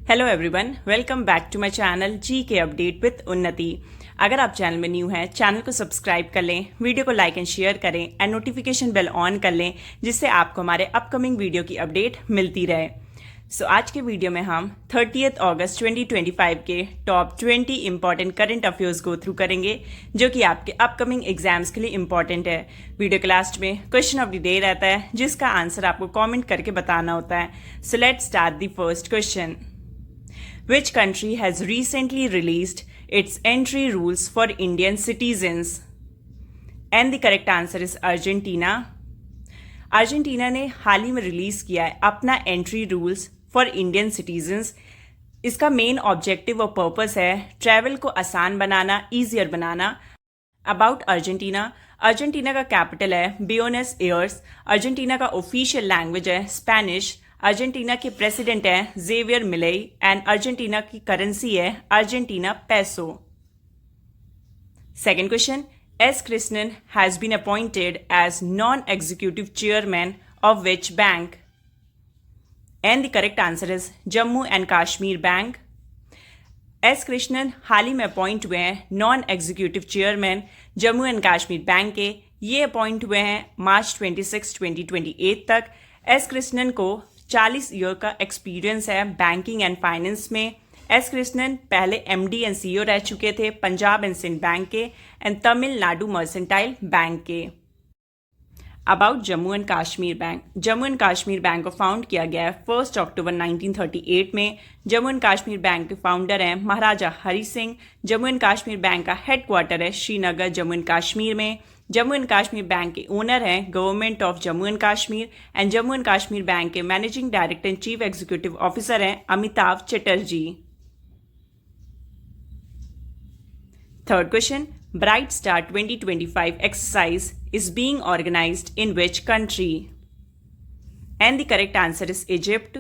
Hello everyone, welcome back to my channel G K update with उन्नति। अगर आप channel में न्यू हैं, चैनल को सब्सक्राइब कर लें, वीडियो को लाइक एंड शेयर करें एंड नोटिफिकेशन बेल ऑन कर लें, जिससे आपको हमारे अपकमिंग वीडियो की अपडेट मिलती रहे। आज के वीडियो में हम 30 अगस्त 2025 के top 20 important current affairs go through करेंगे, जो कि आपके अपकमिंग एग्जाम्स के लिए इंपॉर्टेंट है। वीडियो के लास्ट में क्वेश्चन ऑफ द डे रहता है, जिसका आंसर आपको कमेंट करके बताना होता है। So let's start the first question. Which country has recently released its entry rules for Indian citizens? And the correct answer is Argentina. Argentina ने हाल ही में रिलीज किया है अपना entry rules for Indian citizens. इसका मेन ऑब्जेक्टिव और purpose है ट्रैवल को आसान बनाना, ईजियर बनाना। अबाउट अर्जेंटीना, अर्जेंटीना का कैपिटल है ब्यूनस एयर्स। अर्जेंटीना का ऑफिशियल लैंग्वेज है स्पेनिश। अर्जेंटीना के प्रेसिडेंट हैं जेवियर मिलेई एंड अर्जेंटीना की करेंसी है Argentina peso. Second question, S Krishnan has been appointed as non executive chairman of which bank? And the correct answer is Jammu and Kashmir bank. S Krishnan हाल ही में appoint हुए हैं non executive chairman Jammu and Kashmir bank के। ये appoint हुए हैं मार्च 26, 2028 तक। एस कृष्णन को 40 ईयर का एक्सपीरियंस है बैंकिंग एंड फाइनेंस में। एस कृष्णन पहले एमडी एंड सीईओ रह चुके थे पंजाब एंड सिंध बैंक के एंड तमिलनाडु मर्सेंटाइल बैंक के। About Jammu and Kashmir bank, Jammu and Kashmir bank को फाउंड किया गया है 1 अक्टूबर 1938 में। जम्मू एंड कश्मीर बैंक के फाउंडर हैं महाराजा हरि सिंह। जम्मू एंड कश्मीर बैंक का हेडक्वार्टर है श्रीनगर, जम्मू एंड कश्मीर में। जम्मू एंड कश्मीर बैंक के ओनर हैं government of Jammu and Kashmir and Jammu and Kashmir bank के managing director and chief executive officer हैं Amitabh Chatterjee. Third question, bright star 2025 exercise is being organized in which country? And the correct answer is Egypt.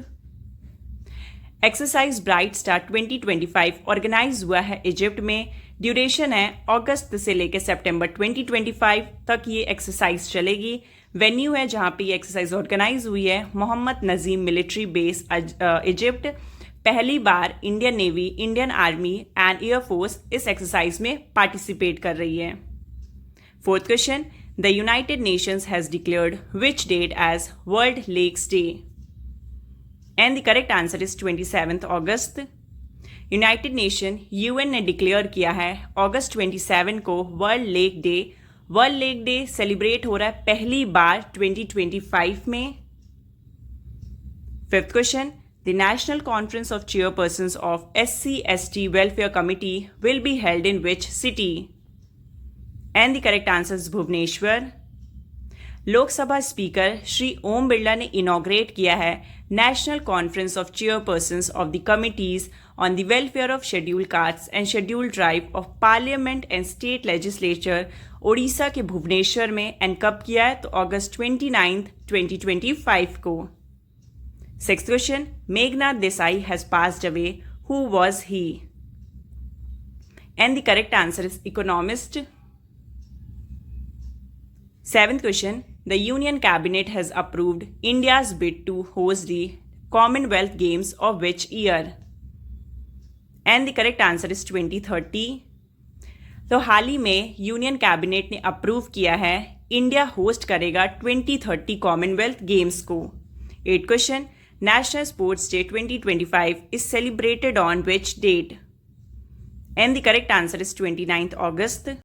Exercise bright star 2025 organise हुआ है Egypt में। Duration है अगस्त से लेकर सितंबर 2025 तक ये एक्सरसाइज चलेगी। वेन्यू है जहां पे ये एक्सरसाइज ऑर्गेनाइज हुई है मोहम्मद नजीम मिलिट्री बेस इजिप्ट। पहली बार Indian navy, Indian army and air force इस एक्सरसाइज में पार्टिसिपेट कर रही है। Fourth question, The United Nations has declared which date as World Lakes Day? And the correct answer is 27th August. United nation UN ने declare किया है अगस्त 27 को world lake day. World lake day celebrate हो रहा है पहली बार 2025 में। Fifth question, the national conference of chairpersons of SC/ST welfare committee will be held in which city? And the correct answer is Bhubaneswar. Lok Sabha speaker Shri Om Birla ने इनॉग्रेट किया है national conference of chairpersons of the committees on the welfare of scheduled caste and scheduled tribe of parliament and state legislature Odisha के भुवनेश्वर में। And कब किया है? तो अगस्त 29, 2025 को। Sixth question, Meghnath Desai has passed away, who was he? And the correct answer is economist. Seventh question, the Union Cabinet has approved India's bid to host the Commonwealth Games of which year? And the correct answer is 2030. तो हाल ही में union cabinet ने approve किया है India host करेगा 2030 Commonwealth Games को। Eight question, national sports day 2025 is celebrated on which date? And the correct answer is 29th August.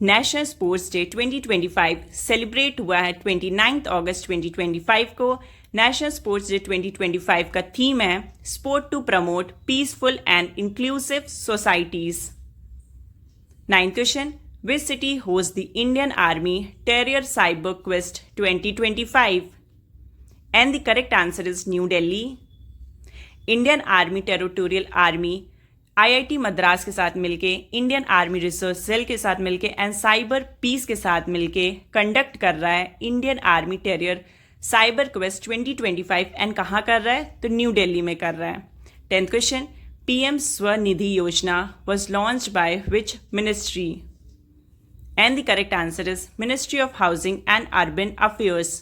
National sports day 2025 celebrate हुआ है 29th अगस्त 2025 को। नेशनल स्पोर्ट्स डे 2025 का theme है sport to promote peaceful and inclusive societies. Ninth question, which city host the Indian army terrier cyber quest 2025? And the correct answer is New Delhi. Indian army territorial army IIT Madras के साथ मिलके, Indian army research cell के साथ मिलके and cyber piece के साथ मिलके conduct कर रहा है Indian army terrier cyber quest 2025। And कहाँ कर रहा है? तो न्यू दिल्ली में कर रहा है। Tenth question, PM Svanidhi Yojana was launched by which ministry? And the correct answer is ministry of housing and urban affairs.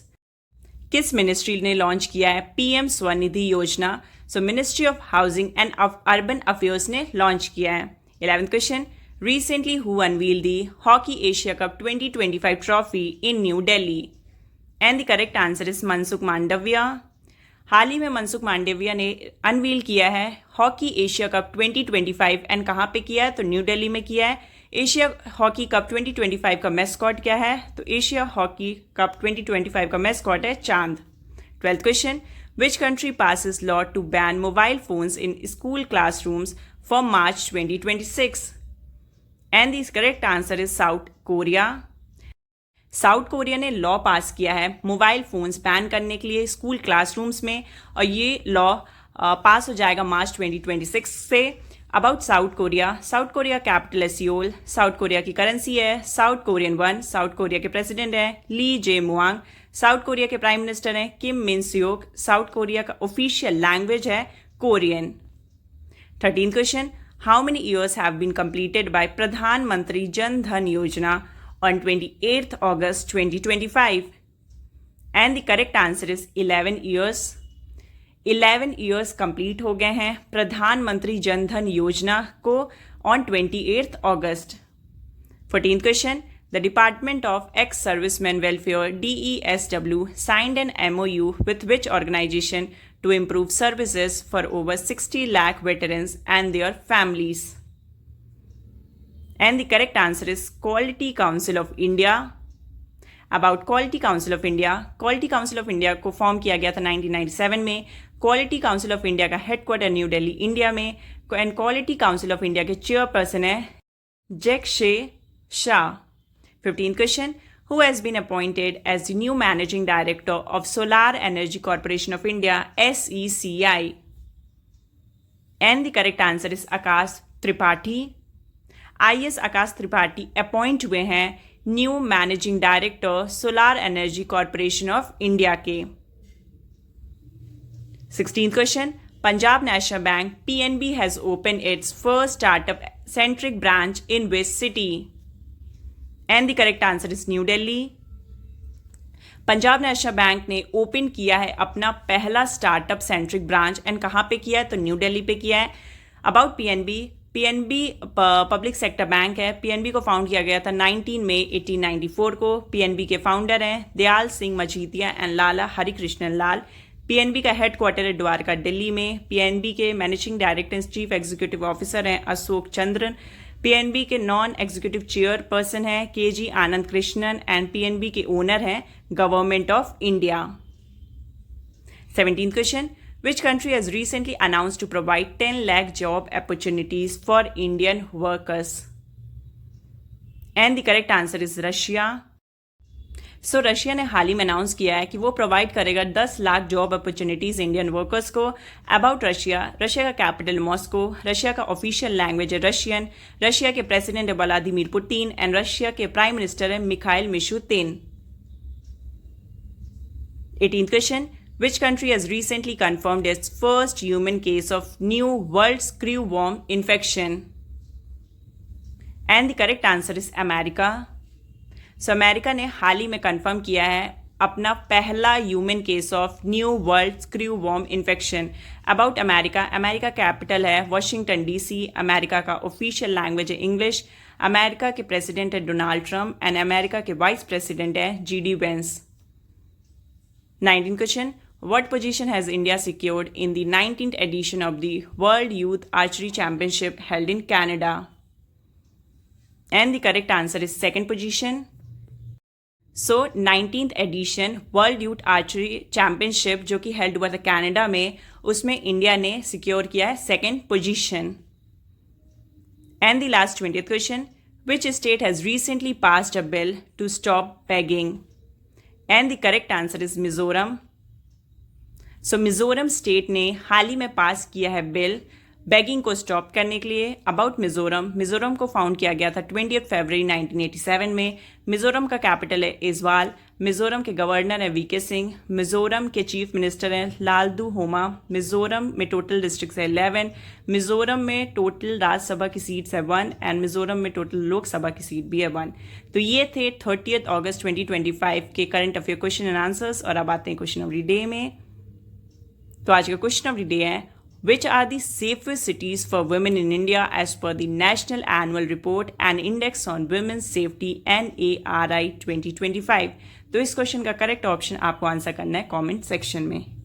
किस मिनिस्ट्री ने लॉन्च किया है PM Svanidhi Yojana? So ministry of housing and urban affairs ने लॉन्च किया है। 11th question, recently who unveiled the hockey Asia cup 2025 trophy in new Delhi? And the correct answer is Mansukh Mandaviya. हाल ही में मनसुख मांडविया ने अनवील किया है हॉकी एशिया कप 2025 एंड कहाँ पे किया है? तो न्यू दिल्ली में किया है। एशिया हॉकी कप 2025 का मैस्कॉट क्या है? तो एशिया हॉकी कप 2025 का मैस्कॉट है चांद। 12th question, which country passes law to ban mobile phones in school classrooms from March 2026? And the correct answer is South Korea. South Korea ने law पास किया है मोबाइल फोन्स बैन करने के लिए school classrooms में, और ये लॉ पास हो जाएगा मार्च 2026 से। अबाउट साउथ कोरिया कैपिटल है सियोल, साउथ कोरिया की करेंसी है South Korean won, South Korea के प्रेसिडेंट है Lee Jae Myung, South Korea के प्राइम मिनिस्टर हैं Kim Min Seok, South Korea का ऑफिशियल लैंग्वेज है Korean. 13th question, how many years have been completed by प्रधानमंत्री जन धन योजना on 28th August 2025? And the correct answer is 11 years. 11 years complete हो गए हैं प्रधानमंत्री जन धन योजना को on 28th August. 14th question, the Department of Ex-Servicemen Welfare DESW signed an MOU with which organization to improve services for over 60 lakh veterans and their families? And the correct answer is Quality Council of India. About Quality Council of India, Quality Council of India को form किया गया था 1997 में। Quality Council of India का headquarter new Delhi India में, and Quality Council of India के chairperson है Jack शे Shah. 15th question, who has been appointed as the new managing director of Solar Energy Corporation of India SECI? And the correct answer is Akash Tripathi. IS Akash Tripathi appoint हुए हैं new managing director solar energy corporation of India के। 16th question, Punjab national bank PNB has open its first startup centric branch in which city? And the correct answer is New Delhi. Punjab national bank ने open किया है अपना पहला startup centric branch, and कहाँ पे किया है? तो न्यू दिल्ली पे किया है। About PNB public sector bank है। PNB को फाउंड किया गया था 19 मई 1894 को। PNB के फाउंडर हैं Dayal Singh Majithia and Lala Harikrishnan Lal. PNB का हेडक्वार्टर है द्वारका दिल्ली में। PNB के managing director chief executive officer हैं अशोक चंद्रन। PNB के नॉन एग्जीक्यूटिव चेयरपर्सन है KG Anand Krishnan, and PNB के ओनर हैं government of India. 17th question, which country has recently announced to provide 10 lakh job opportunities for Indian workers? And the correct answer is Russia. So Russia ने हाल ही में announce किया है कि वो प्रोवाइड करेगा 10 lakh job opportunities Indian workers को। अबाउट रशिया का कैपिटल मॉस्को, रशिया का ऑफिशियल लैंग्वेज है रशियन, रशिया के प्रेसिडेंट है व्लादिमीर पुतिन, एंड रशिया के प्राइम मिनिस्टर है Mikhail Mishustin. 18th question, which country has recently confirmed its first human case of new world screwworm infection? And the correct answer is America. So America ने हाल ही में confirm किया है अपना पहला human case of new world screwworm infection. About America capital है Washington DC, America का ऑफिशियल लैंग्वेज है इंग्लिश, अमेरिका के प्रेसिडेंट है डोनाल्ड ट्रंप, एंड अमेरिका के वाइस प्रेसिडेंट है GD Vance. 19th question, what position has India secured in the 19th edition of the World Youth Archery Championship held in Canada? And the correct answer is second position. So 19th edition World Youth Archery Championship जो कि held हुआ था Canada में, उसमें India ने secure किया है second position. And the last 20th question, which state has recently passed a bill to stop begging? And the correct answer is Mizoram. So Mizoram state ने हाल ही में पास किया है बिल बेगिंग को स्टॉप करने के लिए। अबाउट मिजोरम को फाउंड किया गया था 20 फरवरी 1987 में। मिजोरम का कैपिटल है इजवाल, मिजोरम के गवर्नर हैं VK सिंह, मिजोरम के चीफ मिनिस्टर हैं लालदू होमा, मिजोरम में टोटल डिस्ट्रिक्ट्स है 11, मिजोरम में टोटल राज्यसभा की सीट्स है 1, एंड मिजोरम में टोटल लोकसभा की सीट भी है 1। तो ये थे 30 अगस्त 2025 के current affair question and answers. और अब आते हैं क्वेश्चन ऑफ द डे में। तो आज का क्वेश्चन ऑफ द डे है, Which are the safest cities for women in India as per the National Annual Report and Index on Women's Safety NARI 2025? तो इस क्वेश्चन का करेक्ट ऑप्शन आपको answer करना है कमेंट सेक्शन में।